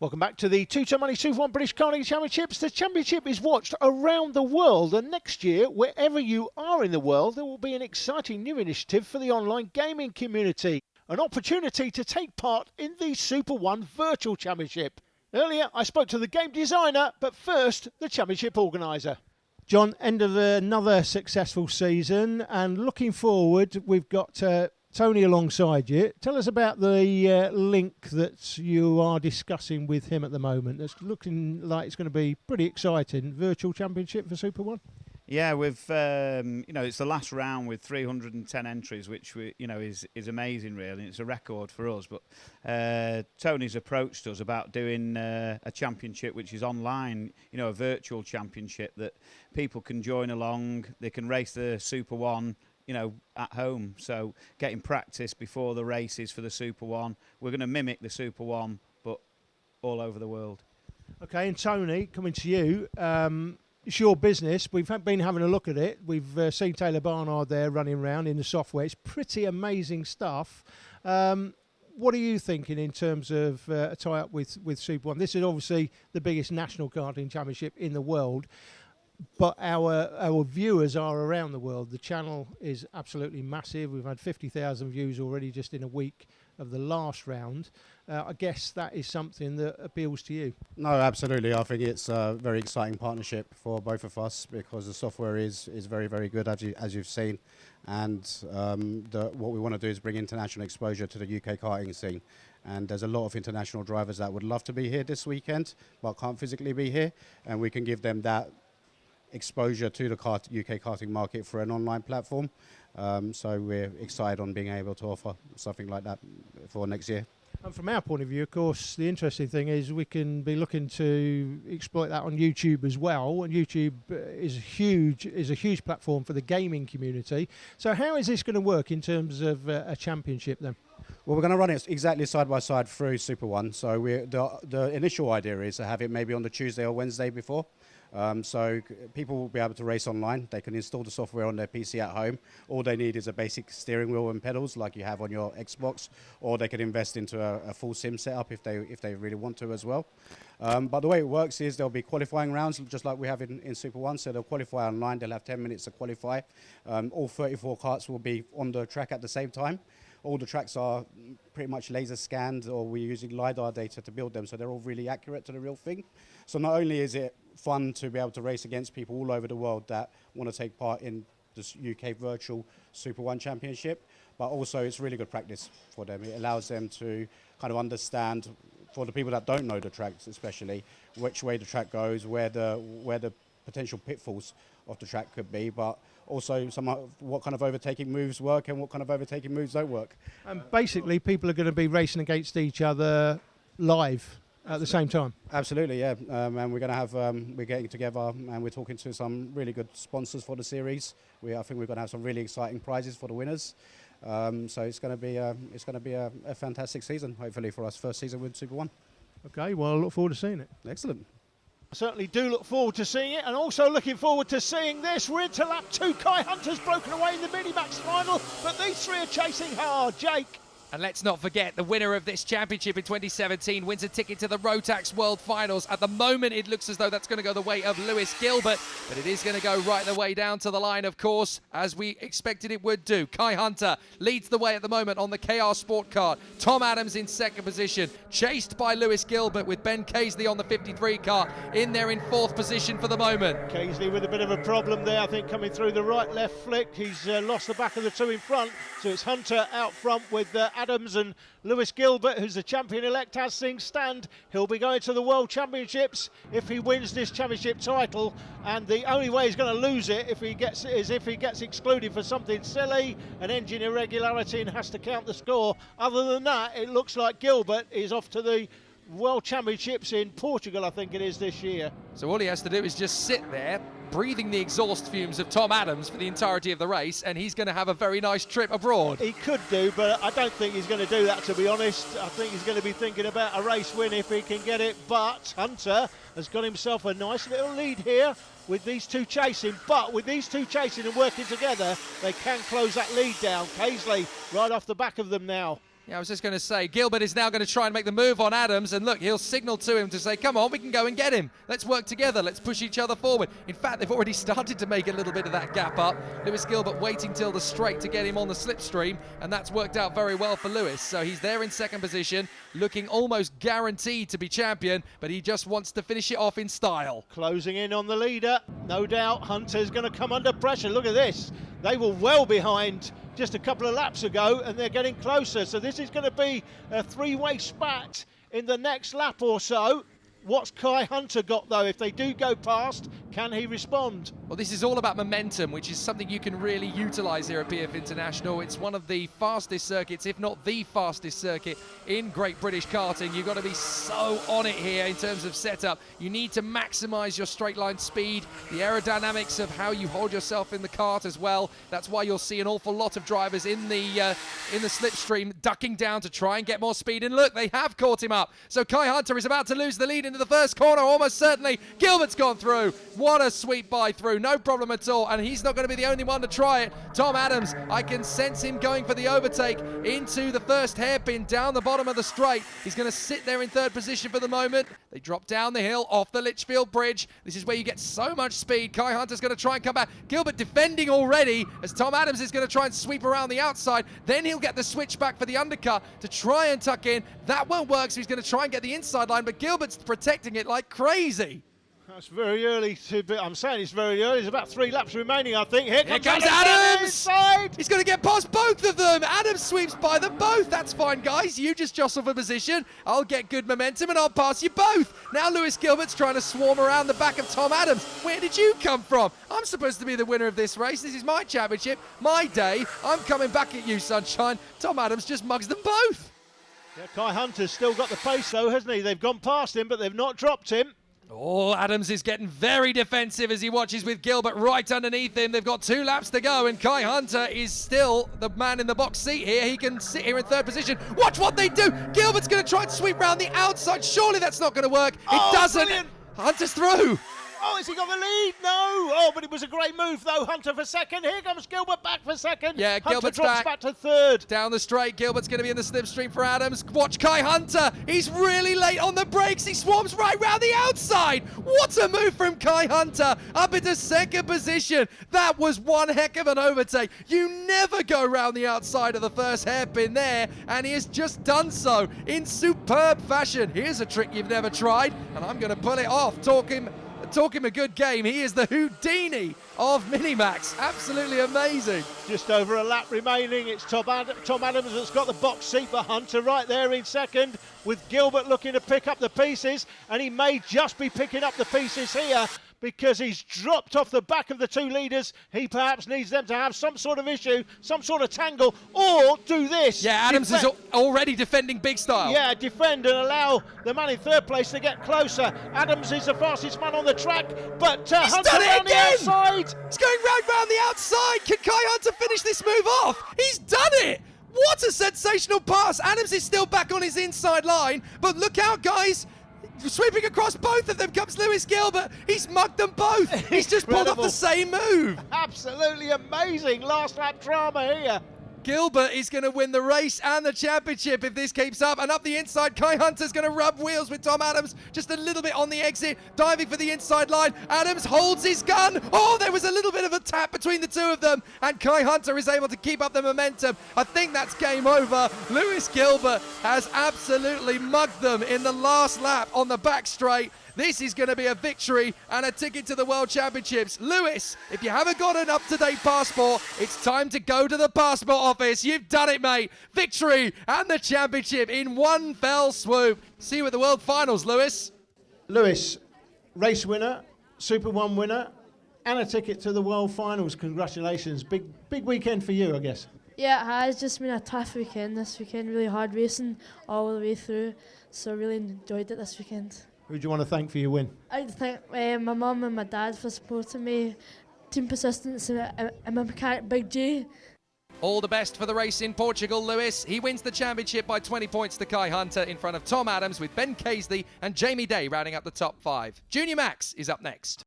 Welcome back to the Tuto Money Super British Karting Championships. The championship is watched around the world, and next year, wherever you are in the world, there will be an exciting new initiative for the online gaming community. An opportunity to take part in the Super 1 Virtual Championship. Earlier, I spoke to the game designer, but first, the championship organiser. John, end of another successful season, and looking forward, we've got Tony alongside you. Tell us about the link that you are discussing with him at the moment. It's looking like it's going to be pretty exciting. Virtual Championship for Super 1? Yeah, we've it's the last round with 310 entries, which is amazing, really. It's a record for us. But Tony's approached us about doing a championship which is online, a virtual championship that people can join along. They can race the Super 1, at home. So getting practice before the races for the Super 1. We're going to mimic the Super 1, but all over the world. Okay, and Tony, coming to you. It's your business. We've been having a look at it. We've seen Taylor Barnard there running around in the software. It's pretty amazing stuff. What are you thinking in terms of a tie-up with Super 1? This is obviously the biggest national karting championship in the world, but our viewers are around the world. The channel is absolutely massive. We've had 50,000 views already just in a week of the last round. I guess that is something that appeals to you. No, absolutely. I think it's a very exciting partnership for both of us because the software is very, very good, as you've seen. And what we want to do is bring international exposure to the UK karting scene. And there's a lot of international drivers that would love to be here this weekend, but can't physically be here. And we can give them that exposure to the UK karting market for an online platform. So we're excited on being able to offer something like that for next year. And from our point of view, of course, the interesting thing is we can be looking to exploit that on YouTube as well. And YouTube is a huge platform for the gaming community. So how is this going to work in terms of a championship then? Well, we're going to run it exactly side by side through Super 1. So the initial idea is to have it maybe on the Tuesday or Wednesday before. So people will be able to race online. They can install the software on their PC at home. All they need is a basic steering wheel and pedals like you have on your Xbox, or they can invest into a full sim setup if they really want to as well. But the way it works is there'll be qualifying rounds just like we have in Super 1. So they'll qualify online. They'll have 10 minutes to qualify. All 34 karts will be on the track at the same time. All the tracks are pretty much laser scanned, or we're using LiDAR data to build them, so they're all really accurate to the real thing. So not only is it fun to be able to race against people all over the world that want to take part in this UK virtual Super 1 Championship, but also it's really good practice for them. It allows them to kind of understand, for the people that don't know the tracks especially, which way the track goes, where the potential pitfalls of the track could be, but also what kind of overtaking moves work and what kind of overtaking moves don't work. And basically people are going to be racing against each other live at the same time. Absolutely, yeah. And we're going to have we're getting together and we're talking to some really good sponsors for the series. I think we're going to have some really exciting prizes for the winners. So it's going to be a fantastic season, hopefully, for us. First season with Super 1. Okay, well, I look forward to seeing it. Excellent. I certainly do look forward to seeing it, and also looking forward to seeing this. We're into lap 2. Kai Hunter's broken away in the Minimax final, but these three are chasing hard. Jake. And let's not forget, the winner of this championship in 2017 wins a ticket to the Rotax World Finals. At the moment, it looks as though that's going to go the way of Lewis Gilbert, but it is going to go right the way down to the line, of course, as we expected it would do. Kai Hunter leads the way at the moment on the KR Sport Kart. Tom Adams in second position, chased by Lewis Gilbert, with Ben Casely on the 53 car in there in fourth position for the moment. Casely with a bit of a problem there, I think, coming through the right-left flick. He's lost the back of the two in front, so it's Hunter out front with Adams and Lewis Gilbert, who's the champion-elect as things stand. He'll be going to the World Championships if he wins this championship title, and the only way he's going to lose it if he gets excluded for something silly, an engine irregularity, and has to count the score. Other than that, it looks like Gilbert is off to the World Championships in Portugal, I think it is, this year. So all he has to do is just sit there, breathing the exhaust fumes of Tom Adams for the entirety of the race, and he's going to have a very nice trip abroad. He could do, but I don't think he's going to do that, to be honest. I think he's going to be thinking about a race win if he can get it, but Hunter has got himself a nice little lead here with these two chasing, but with these two chasing and working together, they can close that lead down. Casely right off the back of them now. Yeah, I was just going to say, Gilbert is now going to try and make the move on Adams, and look, he'll signal to him to say, come on, we can go and get him. Let's work together. Let's push each other forward. In fact, they've already started to make a little bit of that gap up. Lewis Gilbert waiting till the straight to get him on the slipstream, and that's worked out very well for Lewis. So he's there in second position, looking almost guaranteed to be champion, but he just wants to finish it off in style. Closing in on the leader, no doubt Hunter's going to come under pressure. Look at this. They were well behind just a couple of laps ago, and they're getting closer. So this is going to be a three-way spat in the next lap or so. What's Kai Hunter got, though? If they do go past, can he respond? Well, this is all about momentum, which is something you can really utilise here at PF International. It's one of the fastest circuits, if not the fastest circuit in Great British Karting. You've got to be so on it here in terms of setup. You need to maximise your straight line speed, the aerodynamics of how you hold yourself in the kart as well. That's why you'll see an awful lot of drivers in the slipstream ducking down to try and get more speed. And look, they have caught him up. So Kai Hunter is about to lose the lead into the first corner, almost certainly. Gilbert's gone through. What a sweep by through, no problem at all, and he's not going to be the only one to try it. Tom Adams, I can sense him going for the overtake into the first hairpin down the bottom of the straight. He's going to sit there in third position for the moment. They drop down the hill off the Litchfield Bridge. This is where you get so much speed. Kai Hunter's going to try and come back. Gilbert defending already as Tom Adams is going to try and sweep around the outside. Then he'll get the switch back for the undercut to try and tuck in. That won't work, so he's going to try and get the inside line, but Gilbert's protecting it like crazy. That's very early to be. I'm saying it's very early. There's about 3 laps remaining, I think. Here comes Adams! Inside. He's going to get past both of them. Adams sweeps by them both. That's fine, guys. You just jostle for position. I'll get good momentum and I'll pass you both. Now Lewis Gilbert's trying to swarm around the back of Tom Adams. Where did you come from? I'm supposed to be the winner of this race. This is my championship, my day. I'm coming back at you, sunshine. Tom Adams just mugs them both. Yeah, Kai Hunter's still got the pace, though, hasn't he? They've gone past him, but they've not dropped him. Oh, Adams is getting very defensive as he watches with Gilbert right underneath him. They've got 2 laps to go, and Kai Hunter is still the man in the box seat here. He can sit here in third position. Watch what they do. Gilbert's going to try and sweep round the outside. Surely that's not going to work. It doesn't. Brilliant. Hunter's through. Oh, has he got the lead? No. Oh, but it was a great move, though. Hunter for second. Here comes Gilbert back for second. Yeah, Hunter Gilbert's drops back to third. Down the straight, Gilbert's going to be in the slipstream for Adams. Watch Kai Hunter. He's really late on the brakes. He swarms right round the outside. What a move from Kai Hunter. Up into second position. That was one heck of an overtake. You never go round the outside of the first hairpin there, and he has just done so in superb fashion. Here's a trick you've never tried, and I'm going to pull it off. Talk him a good game. He is the Houdini of Minimax. Absolutely amazing. Just over a lap remaining. It's Tom Adams that's got the box seat, but Hunter right there in second, with Gilbert looking to pick up the pieces, and he may just be picking up the pieces here because he's dropped off the back of the 2 leaders. He perhaps needs them to have some sort of issue, some sort of tangle, or do this. Yeah, Adams is already defending big style. Yeah, defend and allow the man in third place to get closer. Adams is the fastest man on the track, but Hunter done it around the again! outside. He's going round the outside. Can Kai Hunter finish this move off? He's done it. What a sensational pass. Adams is still back on his inside line, but look out, guys. Sweeping across both of them comes Lewis Gilbert. He's mugged them both. He's just pulled off the same move. Absolutely amazing last lap drama here. Gilbert is going to win the race and the championship if this keeps up. And up the inside, Kai Hunter's going to rub wheels with Tom Adams just a little bit on the exit, diving for the inside line. Adams holds his gun. Oh, there was a little bit of a tap between the 2 of them, and Kai Hunter is able to keep up the momentum. I think that's game over. Lewis Gilbert has absolutely mugged them in the last lap on the back straight. This is going to be a victory and a ticket to the World Championships. Lewis, if you haven't got an up-to-date passport, it's time to go to the passport office. You've done it, mate. Victory and the championship in one fell swoop. See you at the World Finals, Lewis. Lewis, race winner, Super 1 winner, and a ticket to the World Finals. Congratulations. Big weekend for you, I guess. Yeah, it has just been a tough weekend this weekend. Really hard racing all the way through. So really enjoyed it this weekend. Who do you want to thank for your win? I'd thank my mum and my dad for supporting me, Team Persistence and my mechanic Big J. All the best for the race in Portugal, Lewis. He wins the championship by 20 points to Kai Hunter in front of Tom Adams, with Ben Casely and Jamie Day rounding up the top 5. Junior Max is up next.